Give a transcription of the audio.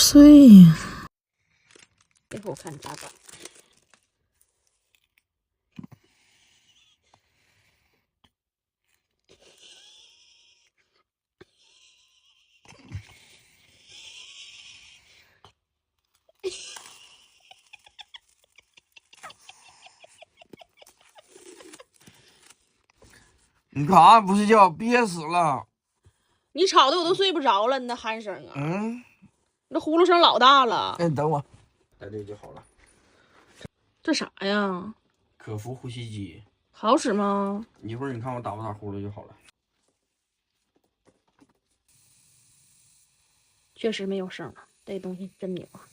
睡呀？一会儿我看你咋整。你干啥不睡觉？憋死了！你吵的我都睡不着了，你那鼾声啊！嗯，你这呼噜声老大了。哎，你等我，戴这个就好了。这啥呀？可伏呼吸机，好使吗？一会儿你看我打不打呼噜就好了。确实没有声了，这东西真牛啊！